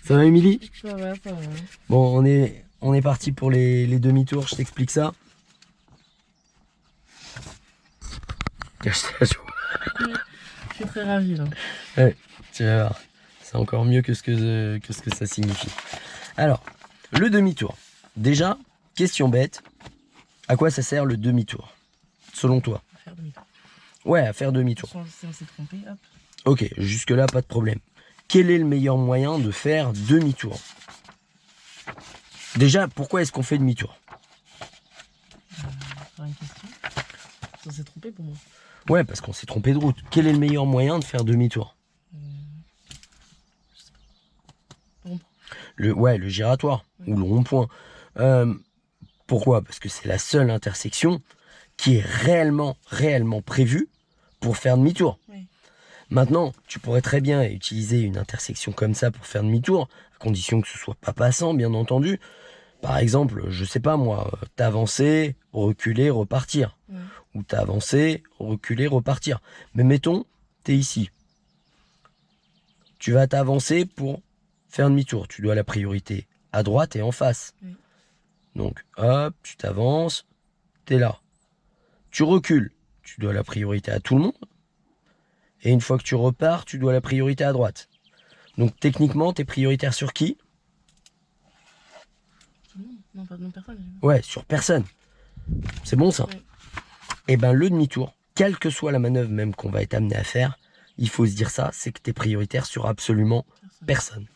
Ça va, Émilie? Ça va, ça va. Bon, on est parti pour les demi-tours, je t'explique ça. Cache ta joie. Je suis très ravie là. Ouais, tu vas voir. C'est encore mieux que ce que ça signifie. Alors, le demi-tour. Déjà, question bête. À quoi ça sert le demi-tour, selon toi? Faire demi-tour. Ouais, à faire demi-tour. Si on s'est trompé, hop. Ok, jusque-là, pas de problème. Quel est le meilleur moyen de faire demi-tour? Déjà, pourquoi est-ce qu'on fait demi-tour? Une question. Si on s'est trompé pour moi. Ouais, parce qu'on s'est trompé de route. Quel est le meilleur moyen de faire demi-tour? Je sais pas. Ouais, le giratoire ou le rond-point. Pourquoi? Parce que c'est la seule intersection qui est réellement prévue pour faire demi-tour. Oui. Maintenant, tu pourrais très bien utiliser une intersection comme ça pour faire demi-tour, à condition que ce soit pas passant, bien entendu. Par exemple, je sais pas moi, t'avancer, reculer, repartir. Ouais. Ou t'avancer, reculer, repartir. Mais mettons, t'es ici. Tu vas t'avancer pour faire demi-tour. Tu dois la priorité à droite et en face. Oui. Donc, hop, tu t'avances, t'es là. Tu recules, tu dois la priorité à tout le monde. Et une fois que tu repars, tu dois la priorité à droite. Donc, techniquement, t'es prioritaire sur qui? Tout le monde. Non, pas non, personne. Ouais, sur personne. C'est bon, ça? Oui. Et ben, le demi-tour, quelle que soit la manœuvre même qu'on va être amené à faire, il faut se dire ça, c'est que t'es prioritaire sur absolument personne.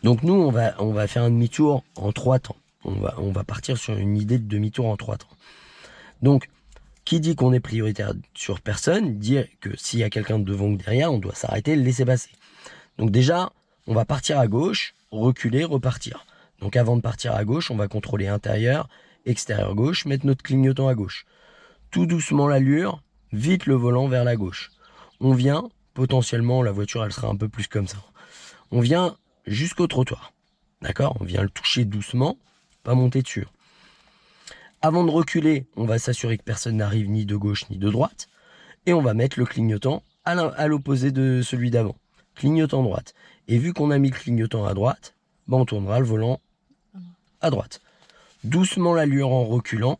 Donc nous, on va faire un demi-tour en 3 temps. On va partir sur une idée de demi-tour en 3 temps. Donc, qui dit qu'on est prioritaire sur personne, dit que s'il y a quelqu'un devant ou derrière, on doit s'arrêter et le laisser passer. Donc déjà, on va partir à gauche, reculer, repartir. Donc avant de partir à gauche, on va contrôler intérieur, extérieur gauche, mettre notre clignotant à gauche. Tout doucement l'allure, vite le volant vers la gauche. On vient, potentiellement, la voiture, elle sera un peu plus comme ça. On vient jusqu'au trottoir. D'accord? On vient le toucher doucement, pas monter dessus. Avant de reculer, on va s'assurer que personne n'arrive ni de gauche ni de droite. Et on va mettre le clignotant à l'opposé de celui d'avant. Clignotant droite. Et vu qu'on a mis le clignotant à droite, ben on tournera le volant à droite. Doucement l'allure en reculant.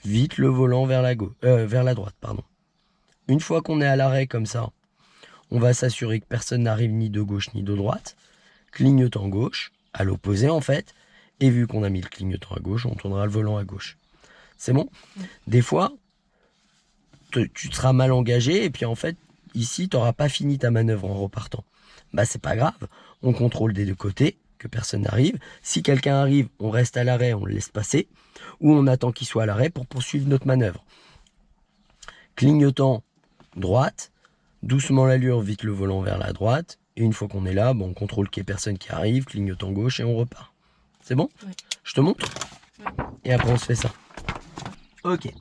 Vite le volant vers la droite. Pardon. Une fois qu'on est à l'arrêt comme ça, on va s'assurer que personne n'arrive ni de gauche ni de droite. Clignotant gauche, à l'opposé en fait. Et vu qu'on a mis le clignotant à gauche, on tournera le volant à gauche. C'est bon? Des fois, tu seras mal engagé et puis en fait, ici, tu n'auras pas fini ta manœuvre en repartant. Bah c'est pas grave, on contrôle des deux côtés, que personne n'arrive. Si quelqu'un arrive, on reste à l'arrêt, on le laisse passer. Ou on attend qu'il soit à l'arrêt pour poursuivre notre manœuvre. Clignotant droite, doucement l'allure, vite le volant vers la droite. Et une fois qu'on est là, on contrôle qu'il n'y ait personne qui arrive, clignotant gauche et on repart. C'est bon? Oui. Je te montre? Oui. Et après on se fait ça. Ok.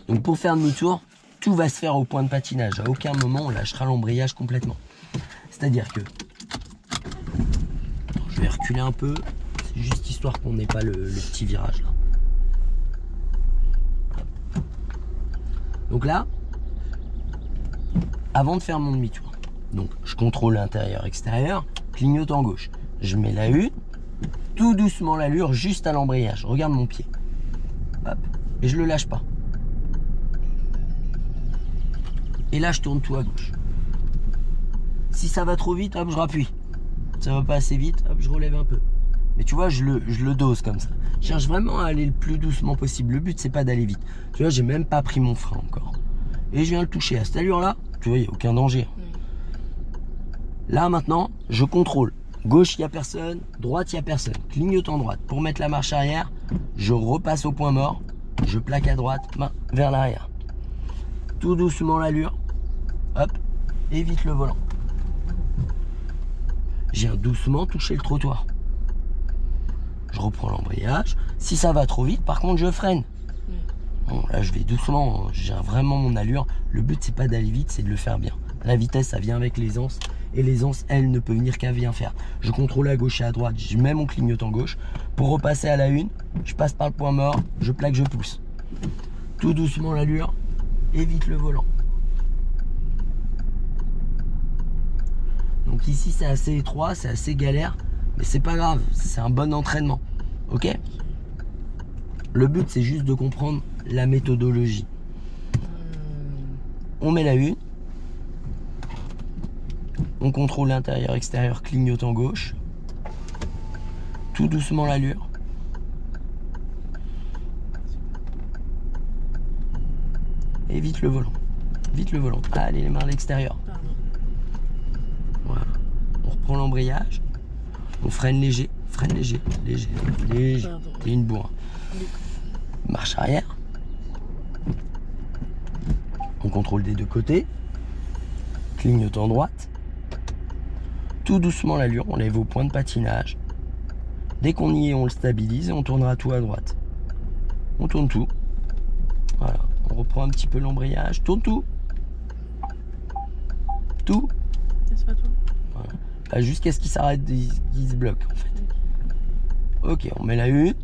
Donc pour faire demi-tour, tout va se faire au point de patinage. À aucun moment on lâchera l'embrayage complètement. C'est-à-dire que... Attends, je vais reculer un peu. C'est juste histoire qu'on n'ait pas le petit virage là. Hop. Donc là, avant de faire mon demi-tour, donc je contrôle l'intérieur, extérieur, clignotant gauche. Je mets la une, tout doucement l'allure, juste à l'embrayage. Regarde mon pied. Hop. Et je le lâche pas. Et là, je tourne tout à gauche. Si ça va trop vite, hop, je rappuie. Ça va pas assez vite, hop, je relève un peu. Mais tu vois, je le dose comme ça. Je cherche vraiment à aller le plus doucement possible. Le but, c'est pas d'aller vite. Tu vois, j'ai même pas pris mon frein encore. Et je viens le toucher. À cette allure-là, tu vois, il n'y a aucun danger. Oui. Là, maintenant, je contrôle. Gauche, il n'y a personne. Droite, il n'y a personne. Clignotant droite. Pour mettre la marche arrière, je repasse au point mort. Je plaque à droite, main vers l'arrière. Tout doucement l'allure. Hop. Évite le volant. Je viens doucement toucher le trottoir. Je reprends l'embrayage. Si ça va trop vite, par contre, je freine. Oui. Bon, là, je vais doucement. J'ai vraiment mon allure. Le but, c'est pas d'aller vite, c'est de le faire bien. La vitesse, ça vient avec l'aisance. Et l'aisance, elle, ne peut venir qu'à bien faire. Je contrôle à gauche et à droite. Je mets mon clignotant gauche. Pour repasser à la une, je passe par le point mort. Je plaque, je pousse. Tout doucement l'allure. Évite le volant. Donc Donc ici c'est assez étroit, c'est assez galère, mais c'est pas grave, c'est un bon entraînement. Ok? Le but c'est juste de comprendre la méthodologie. On met la une. On contrôle l'intérieur, extérieur, clignotant gauche. Tout doucement l'allure. Et vite le volant. Vite le volant. Allez, les mains à l'extérieur. Voilà. On reprend l'embrayage. On freine léger. Freine léger. Léger. Léger. Et une bourre. Marche arrière. On contrôle des deux côtés. Clignotant droite. Tout doucement l'allure. On lève au point de patinage. Dès qu'on y est, on le stabilise et on tournera tout à droite. On tourne tout. Voilà. On reprend un petit peu l'embrayage. Tourne tout. Tout. Voilà. Bah, jusqu'à ce qu'il s'arrête, qu'il se bloque en fait. Ok, on met la une.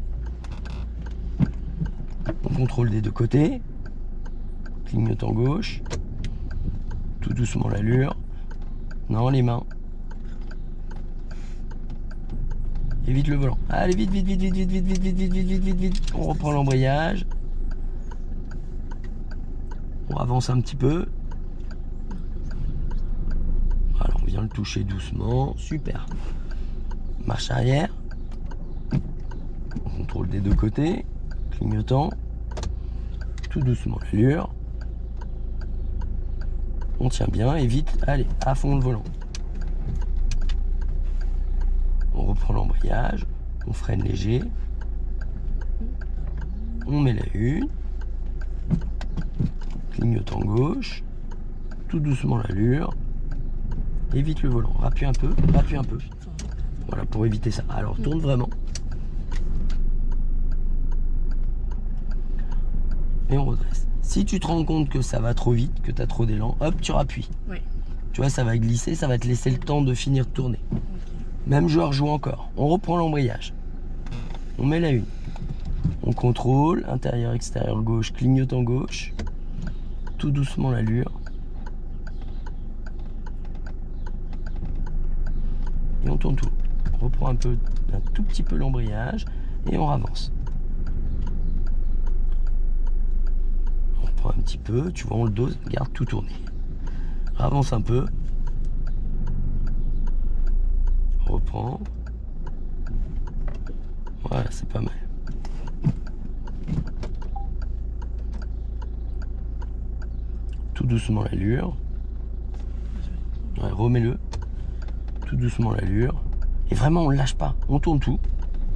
On contrôle des deux côtés. Clignotant gauche. Tout doucement l'allure. Non, les mains. Évite le volant. Allez, vite, vite, vite, vite, vite, vite, vite, vite, vite, vite, vite, vite, vite. On reprend l'embrayage. On avance un petit peu. Voilà, on vient le toucher doucement. Super. Marche arrière. On contrôle des deux côtés. Clignotant. Tout doucement l'allure. On tient bien et vite. Allez, à fond le volant. On reprend l'embrayage. On freine léger. On met la une. Clignotant gauche. Tout doucement l'allure. Évite le volant. Rappuie un peu. Rappuie un peu. Voilà, pour éviter ça. Alors, tourne vraiment. Et on redresse. Si tu te rends compte que ça va trop vite, que tu as trop d'élan, hop, tu rappuies. Oui. Tu vois, ça va glisser, ça va te laisser le temps de finir de tourner. Okay. Même joueur joue encore. On reprend l'embrayage. On met la une. On contrôle. Intérieur, extérieur, gauche, clignotant gauche. Tout doucement l'allure. Et on tourne tout. On reprend un tout petit peu l'embrayage et on avance. On reprend un petit peu, tu vois, on le dose, garde tout tourné. Avance un peu. On reprend. Voilà, c'est pas mal. Tout doucement l'allure. Ouais, remets-le. Tout doucement l'allure. Et vraiment, on ne lâche pas. On tourne tout.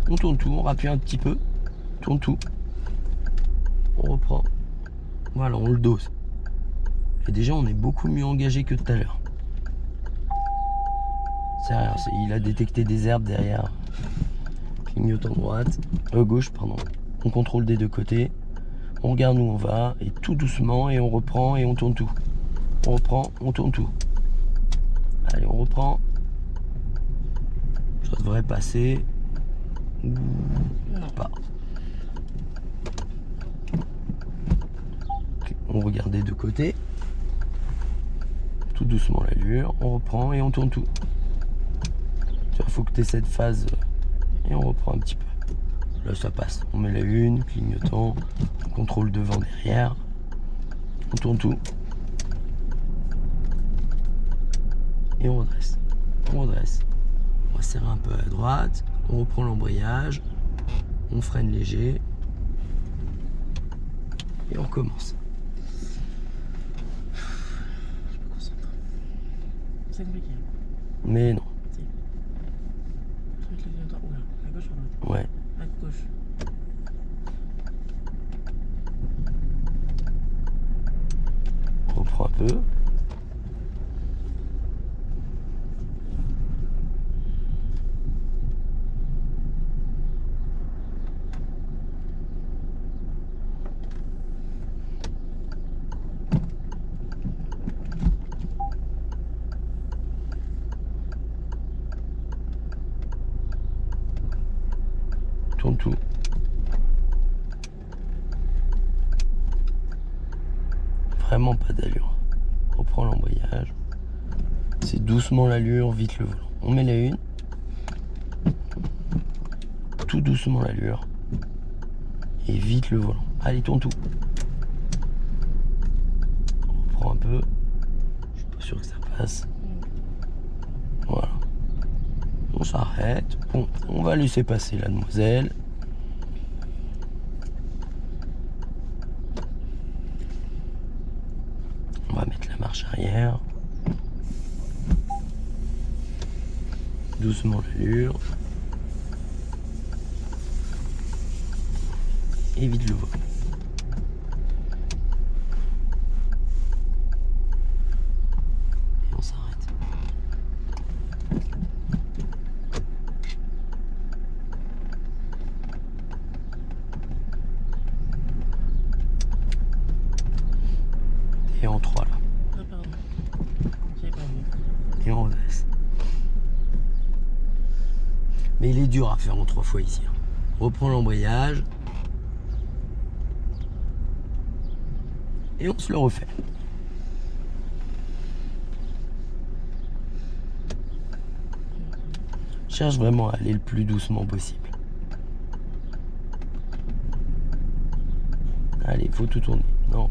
On tourne tout. On rappuie un petit peu. On tourne tout. On reprend. Voilà, on le dose. Et déjà, on est beaucoup mieux engagé que tout à l'heure. C'est rien. Il a détecté des herbes derrière. Clignotant droite. Gauche, pardon. On contrôle des deux côtés. On regarde où on va. Et tout doucement. Et on reprend et on tourne tout. On reprend, on tourne tout. Allez, on reprend. Ça devrait passer. Ou pas. On regarde des deux côtés. Tout doucement l'allure. On reprend et on tourne tout. Il faut que tu aies cette phase. Et on reprend un petit peu. Là, ça passe. On met la une, clignotant. On contrôle devant, derrière. On tourne tout. Et on redresse. On redresse. On va serrer un peu à droite. On reprend l'embrayage. On freine léger. Et on recommence. Je me concentre. C'est compliqué. Mais non. Si. Je vais mettre le clignotant. Oula, à gauche ou à droite? Ouais. À gauche. On reprend un peu. Tourne tout. Vraiment pas d'allure. Reprends l'embrayage. C'est doucement l'allure, vite le volant. On met la une. Tout doucement l'allure. Et vite le volant. Allez, tourne tout. On reprend un peu. Je suis pas sûr que ça passe. Voilà. On s'arrête. Bon, on va laisser passer la demoiselle. On va mettre la marche arrière. Doucement l'allure. Évite le volant. Et on s'arrête. Et en 3 là. Ah, pardon. J'avais pas vu. Et on redresse. Mais il est dur à faire en 3 fois ici. Reprends l'embrayage. Et on se le refait. Cherche vraiment à aller le plus doucement possible. Allez, il faut tout tourner. Non,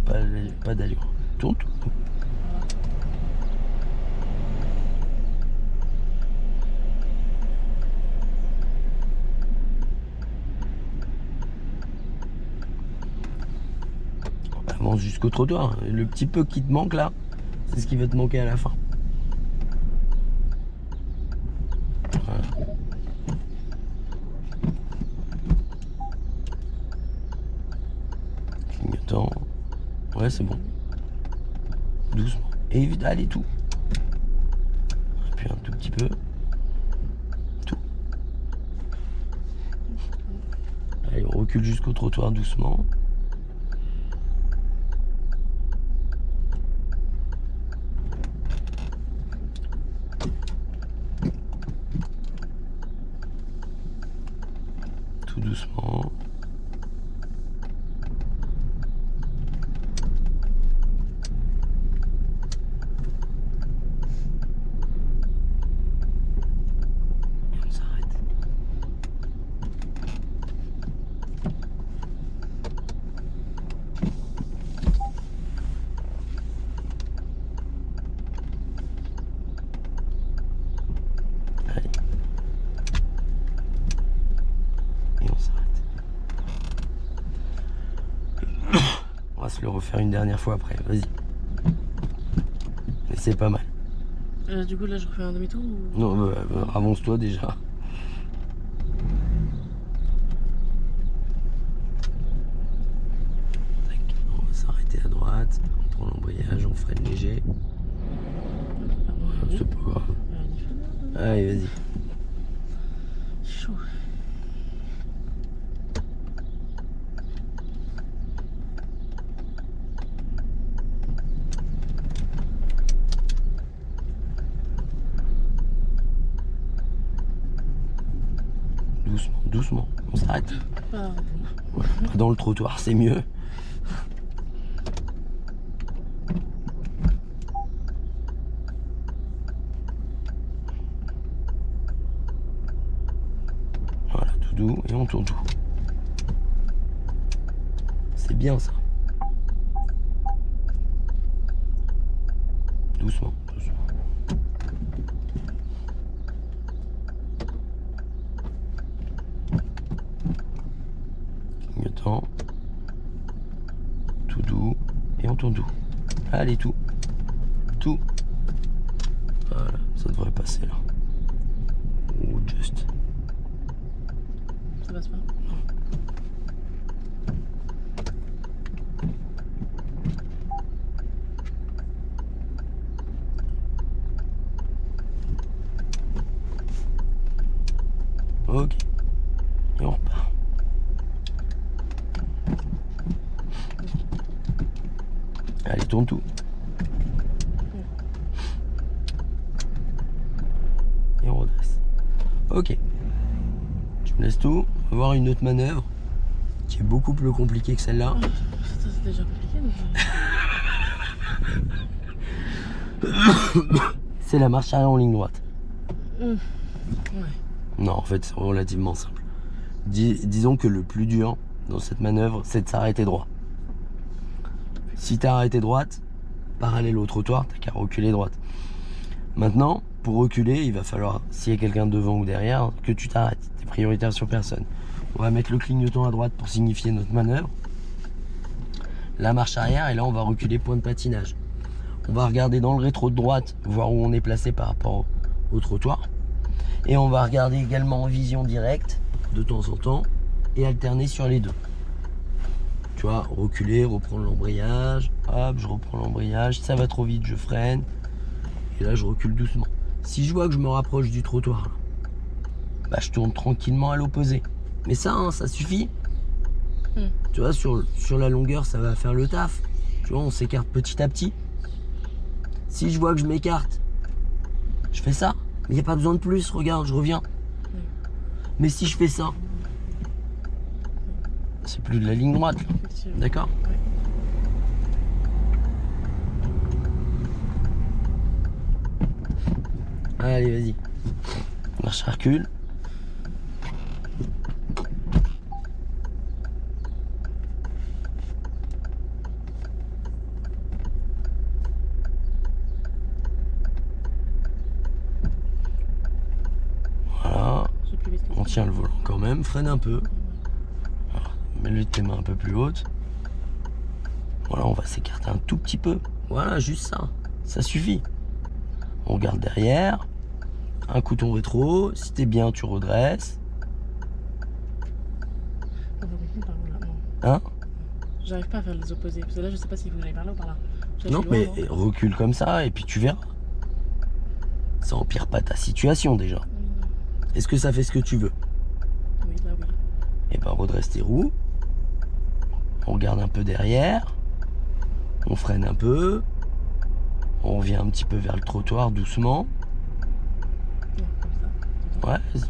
pas d'allure. Tourne tout. Avance jusqu'au trottoir. Le petit peu qui te manque là, c'est ce qui va te manquer à la fin. Voilà. Clignotant. Ouais, c'est bon. Doucement. Et évite, allez, tout. Appuie un tout petit peu. Tout. Allez, on recule jusqu'au trottoir doucement. Tout doucement. Et on s'arrête. Allez. Et on s'arrête. On va se le refaire une dernière fois après, vas-y. Mais c'est pas mal. Du coup, là, je refais un demi-tour ou... Non, avance-toi déjà. Tac, on va s'arrêter à droite, on prend l'embrayage, on freine léger. C'est pas grave. Allez, vas-y. Chaud. Doucement, doucement, on s'arrête. Pardon. Voilà, pas dans le trottoir, c'est mieux. Voilà, tout doux, et on tourne tout. C'est bien ça. Doucement, doucement. Clignotant. Tout doux. Et on tourne tout. Allez, tout. Tout. Voilà, ça devrait passer là. Ou juste. Ça passe pas. Ok. Et on repart. Allez, tourne tout. Et on redresse. Ok. Tu me laisses tout. On va voir une autre manœuvre qui est beaucoup plus compliquée que celle-là. Oh, ça, c'est déjà compliqué. Donc... c'est la marche arrière en ligne droite. Ouais. Non, en fait, c'est relativement simple. Disons que le plus dur dans cette manœuvre, c'est de s'arrêter droit. Si tu as arrêté droite, parallèle au trottoir, t'as qu'à reculer droite. Maintenant, pour reculer, il va falloir, s'il y a quelqu'un devant ou derrière, que tu t'arrêtes. T'es prioritaire sur personne. On va mettre le clignotant à droite pour signifier notre manœuvre. La marche arrière, et là on va reculer point de patinage. On va regarder dans le rétro de droite, voir où on est placé par rapport au trottoir. Et on va regarder également en vision directe, de temps en temps, et alterner sur les deux. Tu vois, reculer, reprendre l'embrayage, hop, je reprends l'embrayage, ça va trop vite, je freine, et là je recule doucement. Si je vois que je me rapproche du trottoir, là, bah, je tourne tranquillement à l'opposé. Mais ça, hein, ça suffit. Tu vois, sur la longueur, ça va faire le taf. Tu vois, on s'écarte petit à petit. Si je vois que je m'écarte, je fais ça. Mais il n'y a pas besoin de plus, regarde, je reviens. Mais si je fais ça, c'est plus de la ligne droite. D'accord ? Allez, vas-y. Marche, recule. Voilà. On tient le volant quand même. Freine un peu. Mets-le tes mains un peu plus hautes. Voilà, on va s'écarter un tout petit peu. Voilà, juste ça. Ça suffit. On regarde derrière. Un coup ton rétro. Si t'es bien, tu redresses. Hein? J'arrive pas à faire les opposés. Parce que là, je sais pas s'il faut que j'aille par là ou par là. Non, mais recule comme ça et puis tu verras. Ça empire pas ta situation déjà. Est-ce que ça fait ce que tu veux? Oui, là, oui. Et ben redresse tes roues. On regarde un peu derrière. On freine un peu. On revient un petit peu vers le trottoir doucement. Comme ça. Ouais.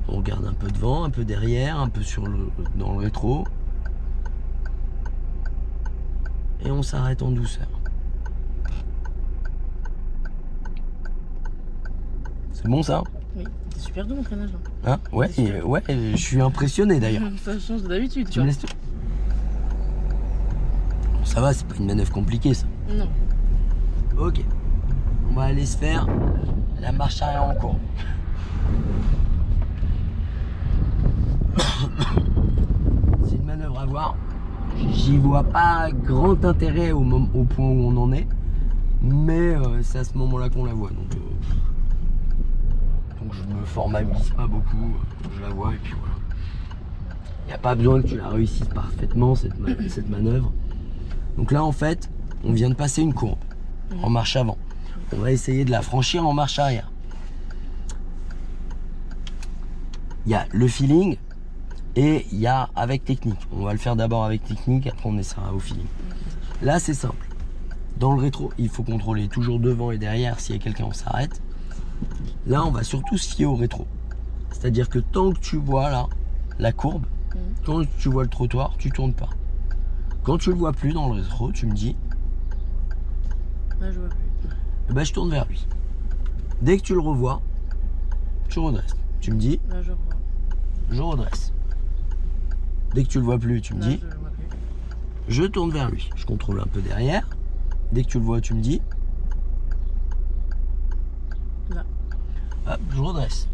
On regarde un peu devant, un peu derrière, un peu dans le rétro. Et on s'arrête en douceur. C'est bon ça? Oui, c'est super doux mon freinage là. Hein? Ouais, ouais, je suis impressionné d'ailleurs. Ça change d'habitude, Tu me laisses tout. Ça va, c'est pas une manœuvre compliquée ça. Non. Ok. On va aller se faire la marche arrière en courbe. C'est une manœuvre à voir. J'y vois pas grand intérêt au point où on en est. Mais c'est à ce moment-là qu'on la voit. Donc je me formalise pas beaucoup. Je la vois et puis voilà. Il n'y a pas besoin que tu la réussisses parfaitement cette manœuvre. Donc là en fait, on vient de passer une courbe en marche avant. On va essayer de la franchir en marche arrière. Il y a le feeling et il y a avec technique. On va le faire d'abord avec technique, après on essaiera au feeling. Là c'est simple. Dans le rétro, il faut contrôler toujours devant et derrière. S'il y a quelqu'un, on s'arrête. Là, on va surtout se fier au rétro. C'est-à-dire que tant que tu vois là la courbe, quand tu vois le trottoir, tu tournes pas. Quand tu le vois plus dans le rétro, tu me dis, Là, je vois plus. eh ben, je tourne vers lui. Dès que tu le revois, tu redresses. Tu me dis, Là, je vois. je redresse. Dès que tu le vois plus, tu me Là, dis, je le vois plus. je tourne vers lui. Je contrôle un peu derrière. Dès que tu le vois, tu me dis, Là. hop, je redresse.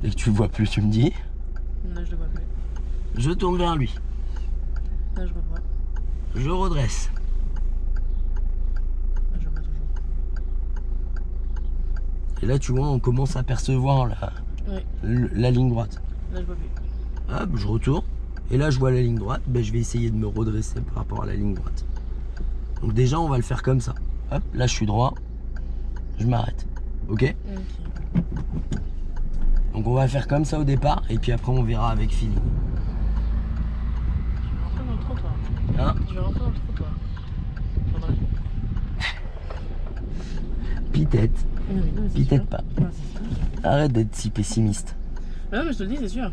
Dès que tu le vois plus, tu me dis, Là, je le vois plus. je tourne vers lui. Là, je vois pas. Je redresse. Là, je vois toujours. Et là, tu vois, on commence à percevoir Ouais. la ligne droite. Là, je vois plus. Hop, je retourne. Et là, je vois la ligne droite. Ben, je vais essayer de me redresser par rapport à la ligne droite. Donc déjà, on va le faire comme ça. Hop, là, je suis droit. Je m'arrête. Ok? Ok. Donc on va faire comme ça au départ. Et puis après, on verra avec feeling. Je vais rentrer dans le trottoir. Hein? Je vais rentrer dans le trottoir. Pendant la courbe. Pitette. Non, mais c'est Pitette sûr. pas. Ouais, c'est sûr. Arrête d'être si pessimiste. Bah non, mais je te le dis, c'est sûr.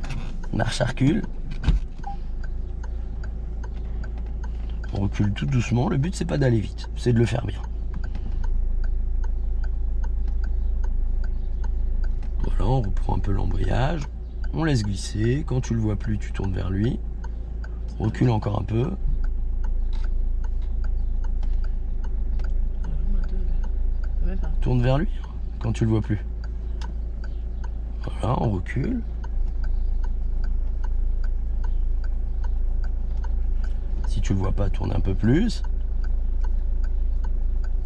Marche à recul. On recule tout doucement. Le but, c'est pas d'aller vite, c'est de le faire bien. Voilà, on reprend un peu l'embrayage. On laisse glisser. Quand tu le vois plus, tu tournes vers lui. Recule encore un peu. Tourne vers lui quand tu le vois plus. Voilà, on recule. Si tu le vois pas, tourne un peu plus.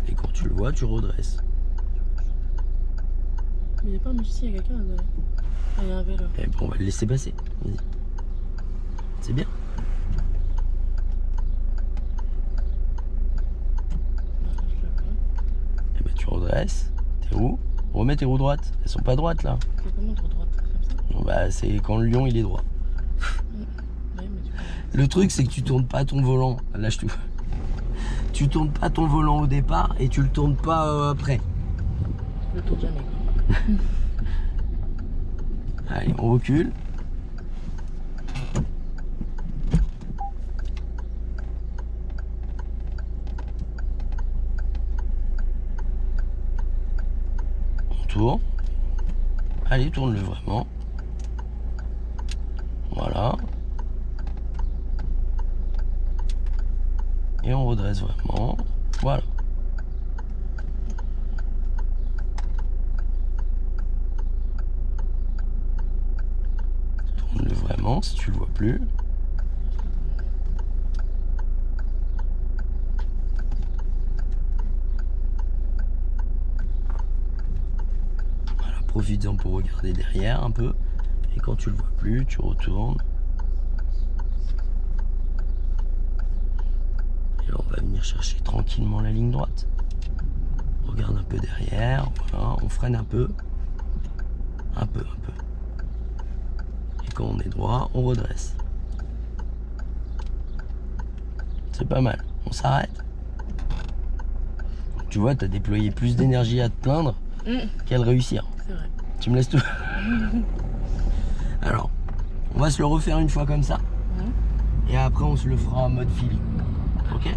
Et quand tu le vois, tu redresses. Mais il n'y a pas un musicien, il y a quelqu'un là. Ah, il y a un vélo. Et bon, on va le laisser passer. Vas-y. C'est bien. Et ben tu redresses. Tes roues. Remets tes roues droites. Elles sont pas droites là. C'est comment droite comme ça? Bon, bah, c'est quand le lion il est droit. Oui, mais du coup, Le truc c'est que tu tournes pas ton volant. Lâche tout. Tu tournes pas ton volant au départ et tu le tournes pas après. je le tourne jamais quoi. Allez, on recule. On tourne. Allez, tourne-le vraiment. Voilà. Et on redresse vraiment. Voilà. Tourne-le vraiment si tu le vois plus. Voilà, profites-en pour regarder derrière un peu. Et quand tu le vois plus, tu retournes. Et là, on va venir chercher tranquillement la ligne droite. On regarde un peu derrière. Voilà, on freine un peu. Un peu. Et quand on est droit, on redresse. C'est pas mal. On s'arrête. Tu vois, tu as déployé plus d'énergie à te plaindre qu'à le réussir. C'est vrai. Tu me laisses tout. Alors, on va se le refaire une fois comme ça. Et après, on se le fera en mode feeling. Ok?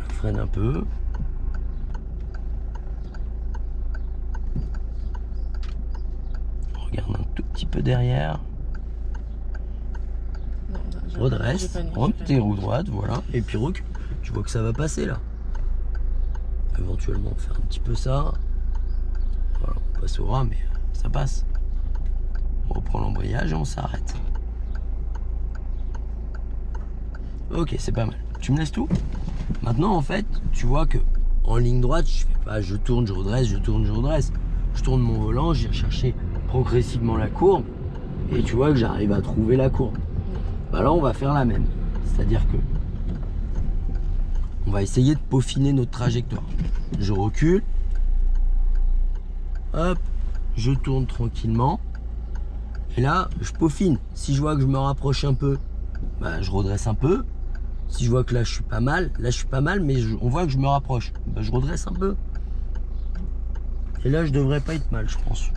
Freine un peu. Regarde un tout petit peu derrière. Non, Redresse. Remets tes roues droites, voilà. Et puis recule. Tu vois que ça va passer là. Éventuellement, on fait un petit peu ça. Voilà, on passe au ras, mais ça passe. On reprend l'embrayage et on s'arrête. Ok, c'est pas mal. Tu me laisses tout? Maintenant, en fait, tu vois que en ligne droite, je fais pas je tourne, je redresse, je tourne, je redresse. Je tourne mon volant, je viens chercher progressivement la courbe. Et tu vois que j'arrive à trouver la courbe. Bah là, on va faire la même. C'est-à-dire que on va essayer de peaufiner notre trajectoire. Je recule. Hop, je tourne tranquillement. Et là, je peaufine. Si je vois que je me rapproche un peu, bah, je redresse un peu. Si je vois que là je suis pas mal, mais on voit que je me rapproche, bah, je redresse un peu. Et là, je devrais pas être mal, je pense.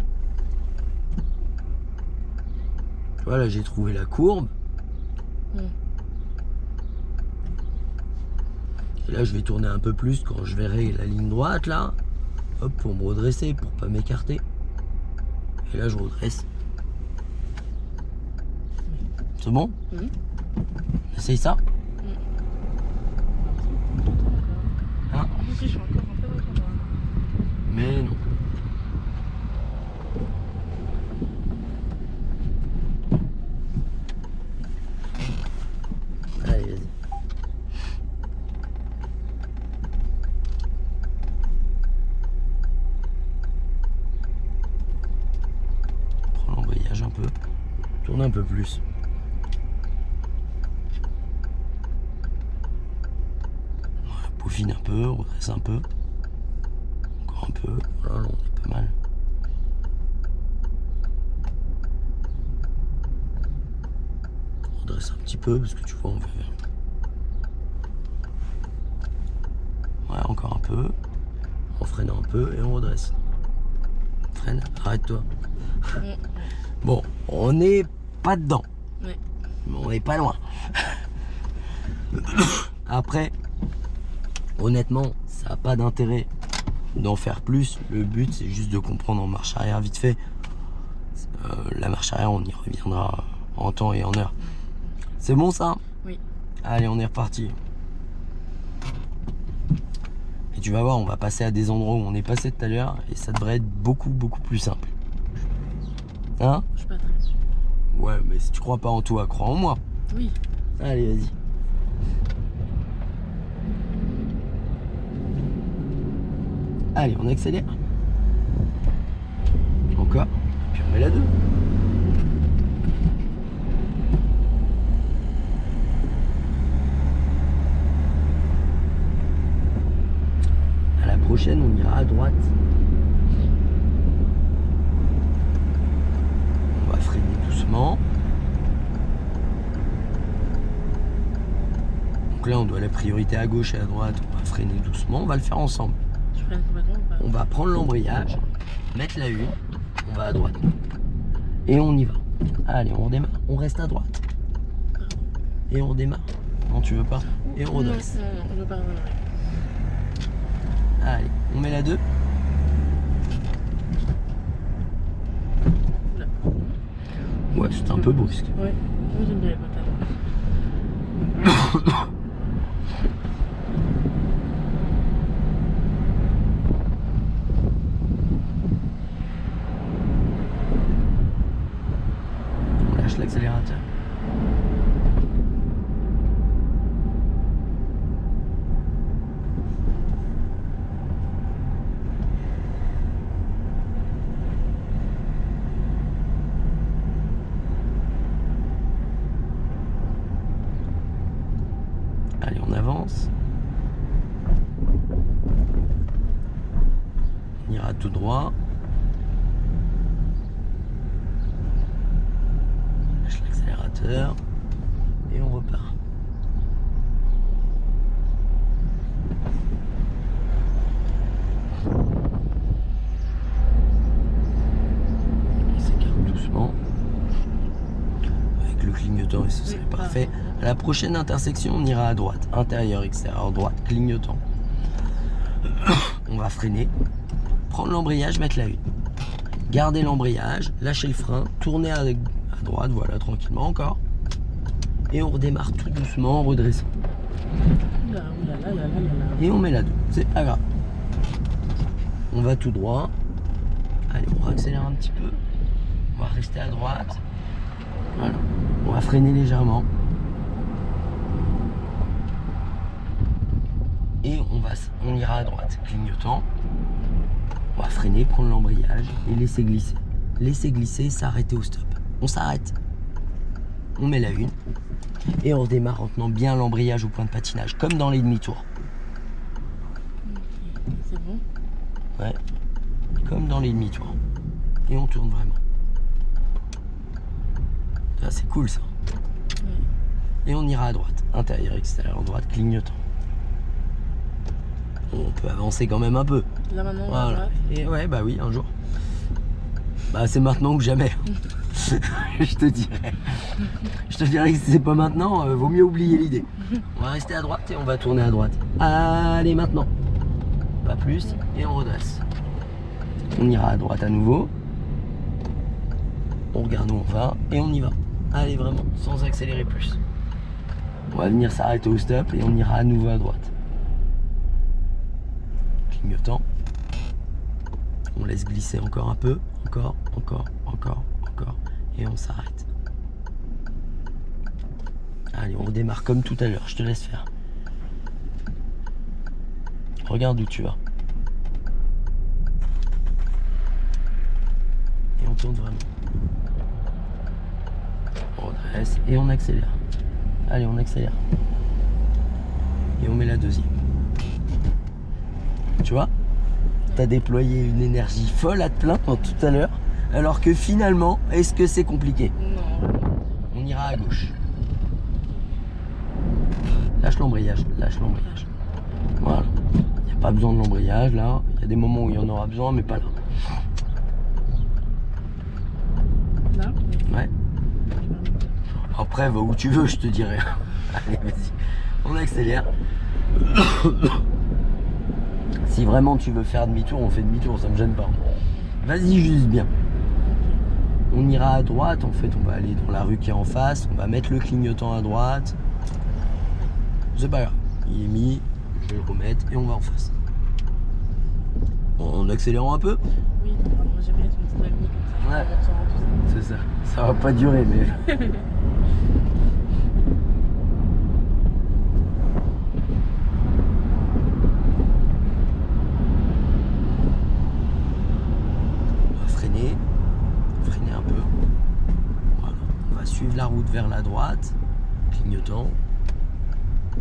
Voilà, j'ai trouvé la courbe. Et là, je vais tourner un peu plus quand je verrai la ligne droite, là. Hop, pour me redresser, pour pas m'écarter. Et là, je redresse. C'est bon? Essaye ça. Hein? Je suis encore un peu dans ton bras. Mais non. Allez, vas-y. peu. Tourne un peu plus. Voilà, peaufine un peu, redresse un peu. Encore un peu. Voilà, là, on est pas mal. Redresse un petit peu parce que tu vois, on va vers. Voilà, encore un peu. On freine un peu et on redresse. Freine, arrête-toi. Bon, on n'est pas dedans. Ouais. Mais on n'est pas loin. Après, honnêtement, ça n'a pas d'intérêt d'en faire plus. Le but, c'est juste de comprendre en marche arrière vite fait. La marche arrière, on y reviendra en temps et en heure. C'est bon ça? Oui. Allez, on est reparti. Et tu vas voir, on va passer à des endroits où on est passé tout à l'heure et ça devrait être beaucoup plus simple. Hein? Je suis pas très sûre. Ouais, mais si tu crois pas en toi, crois en moi. Oui. Allez, vas-y. Allez, on accélère. Encore. Puis on met la 2. À la prochaine, on ira à droite. On va freiner doucement. Donc là, on doit la priorité à gauche et à droite. On va freiner doucement. On va le faire ensemble. Je freine complètement ou pas? On va prendre l'embrayage, mettre la 1, on va à droite. Et on y va. Allez, on redémarre. On reste à droite. Et on redémarre. Non, tu veux pas? Et on redresse. Non, je veux pas redémarrer. Allez, on met la 2. Oula. Ouais, c'est un peu brusque. Ouais. Moi j'aime bien les potages. On lâche l'accélérateur. Allez, on avance. On ira tout droit. Lâche l'accélérateur. Et on repart. On s'écarte doucement. Avec le clignotant, et ce serait parfait. À la prochaine intersection, on ira à droite. Intérieur, extérieur, droite, clignotant. On va freiner. Prendre l'embrayage, mettre la 1. Garder l'embrayage, lâcher le frein, tourner à droite, voilà, tranquillement encore. Et on redémarre tout doucement en redressant. Oula, oula, là, là, là, là, là. Et on met la 2, c'est pas grave. On va tout droit. Allez, on réaccélère un petit peu. On va rester à droite. Voilà. On va freiner légèrement. Et on ira à droite, clignotant. On va freiner, prendre l'embrayage et laisser glisser. Laisser glisser, s'arrêter au stop. On s'arrête. On met la 1. Et on redémarre en tenant bien l'embrayage au point de patinage, comme dans les demi-tours. C'est bon? Ouais. Comme dans les demi-tours. Et on tourne vraiment. Ah, c'est cool ça. Ouais. Et on ira à droite. Intérieur, extérieur, droite, clignotant. On peut avancer quand même un peu. Là maintenant, on va à Voilà. droite. Et ouais, bah oui, un jour. Bah c'est maintenant ou jamais. Je te dirais. Je te dirais que si c'est pas maintenant, vaut mieux oublier l'idée. On va rester à droite et on va tourner à droite. Allez, maintenant. Pas plus. Et on redresse. On ira à droite à nouveau. On regarde où on va et on y va. Allez, vraiment, sans accélérer plus. On va venir s'arrêter au stop et on ira à nouveau à droite. Clignotant. On laisse glisser encore un peu. Encore. Et on s'arrête. Allez, on redémarre comme tout à l'heure. Je te laisse faire. Regarde où tu vas. Et on tourne vraiment. On redresse et on accélère. Allez, on accélère. Et on met la deuxième. Tu vois? T'as déployé une énergie folle à te plaindre tout à l'heure, alors que finalement, est-ce que c'est compliqué? Non. On ira à gauche. Lâche l'embrayage, lâche l'embrayage. Voilà. Il n'y a pas besoin de l'embrayage là. Il y a des moments où il y en aura besoin, mais pas là. Là? Ouais. Après, va où tu veux, je te dirai. Allez, vas-y. On accélère. Si vraiment tu veux faire demi-tour, on fait demi-tour, ça me gêne pas. Vas-y juste bien. On ira à droite, en fait, on va aller dans la rue qui est en face, on va mettre le clignotant à droite. C'est pas grave, il est mis, je vais le remettre et on va en face. En accélérant un peu. Oui, pardon, j'aime bien ton petit ami comme ça. Ouais. Tout ça. C'est ça, ça va pas durer mais... freiner un peu. Voilà. On va suivre la route vers la droite, clignotant.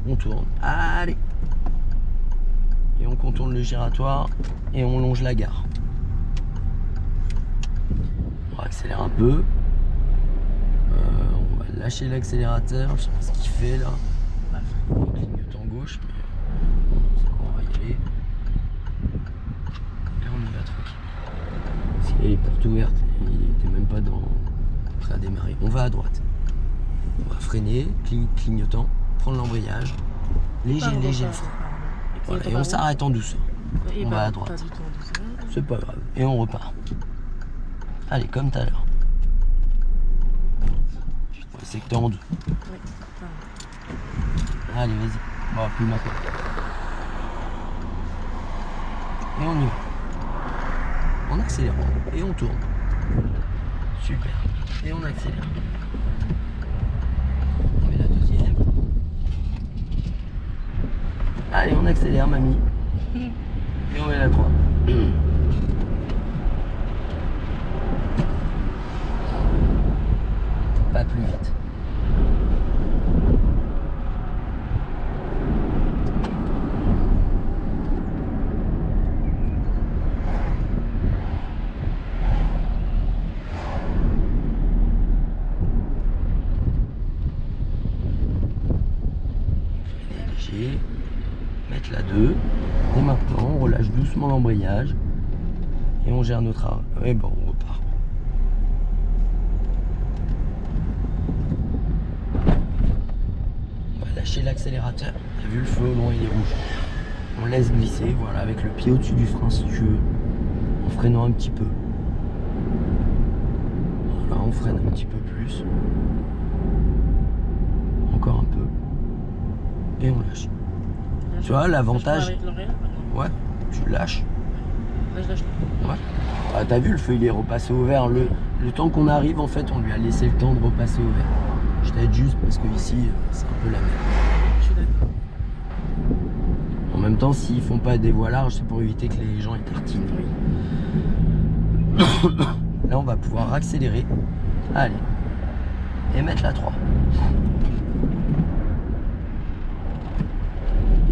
On tourne. Allez. Et on contourne le giratoire et on longe la gare. On va accélérer un peu. On va lâcher l'accélérateur. Je sais pas ce qu'il fait là. On clignotant gauche, mais on va y aller. Et on y va tranquille. Si les portes ouvertes, il était même pas prêt à démarrer. On va à droite. On va freiner, clignotant, prendre l'embrayage. Léger, léger le frein. Voilà, et on s'arrête en douceur. On va à droite. C'est pas grave. Et on repart. Allez, comme tout à l'heure. C'est que t'es en deux. Allez, vas-y. Bon, plus maintenant. Et on y va. On accélère et on tourne. Super. Et on accélère. On met la deuxième. Allez, on accélère, mamie. Et on met la 3. Pas plus vite. Mettre la 2 et maintenant on relâche doucement l'embrayage et on gère notre arrêt. Et bon, on repart. On va lâcher l'accélérateur. T'as vu le feu au loin, il est rouge. On laisse glisser, voilà, avec le pied au-dessus du frein si tu veux, en freinant un petit peu. Voilà, on freine un petit peu plus. Encore un peu. Et on lâche. Tu vois, l'avantage... Ouais, tu lâches. Là, je lâche. Ouais. Ah, t'as vu, le feu, il est repassé au vert. Le temps qu'on arrive, en fait, on lui a laissé le temps de repasser au vert. Je t'aide juste parce que ici, c'est un peu la merde. Je suis d'accord. En même temps, s'ils font pas des voies larges, c'est pour éviter que les gens ils tartinent. Oui. Là, on va pouvoir accélérer. Allez. Et mettre la 3.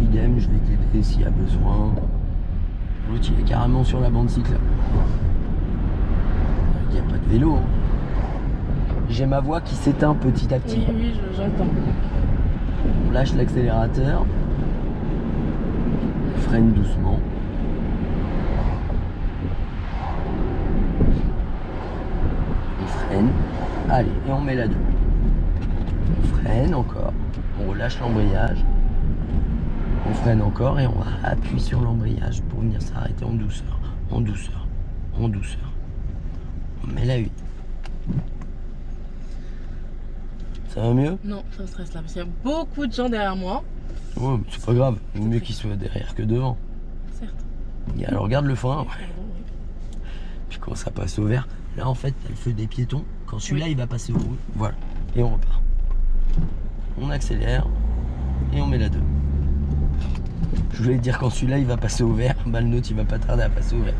Idem, je vais t'aider s'il y a besoin. L'autre, il est carrément sur la bande cyclable. Il n'y a pas de vélo. Hein. J'ai ma voix qui s'éteint petit à petit. Oui, oui, j'entends. On lâche l'accélérateur. On freine doucement. On freine. Allez, et on met la 2. On freine encore. On relâche l'embrayage. On freine encore et on appuie sur l'embrayage pour venir s'arrêter en douceur, en douceur, en douceur. On met la 8. Ça va mieux? Non, ça me stresse là parce qu'il y a beaucoup de gens derrière moi. Ouais, mais c'est pas grave. Il vaut mieux qu'il soit derrière que devant. Certes. Et alors regarde le frein. Pardon, oui. Puis quand ça passe au vert, là en fait t'as le feu des piétons. Quand celui-là il va passer au rouge, voilà. Et on repart. On accélère et on met la 2. Je voulais te dire quand celui-là il va passer au vert, bah le nôtre il va pas tarder à passer au vert.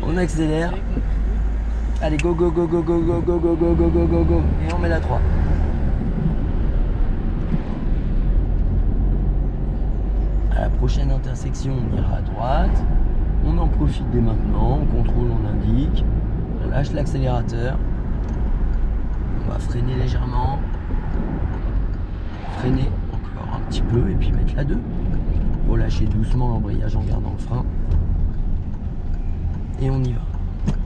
On accélère Allez, go, go, go, go, go, go, go, go, go, go, go, go, go. Et on met la 3. À la prochaine intersection, on ira à droite. On en profite dès maintenant. On contrôle, on indique. On lâche l'accélérateur. On va freiner légèrement. Freiner encore un petit peu et puis mettre la 2. Relâcher doucement l'embrayage en gardant le frein. Et on y va.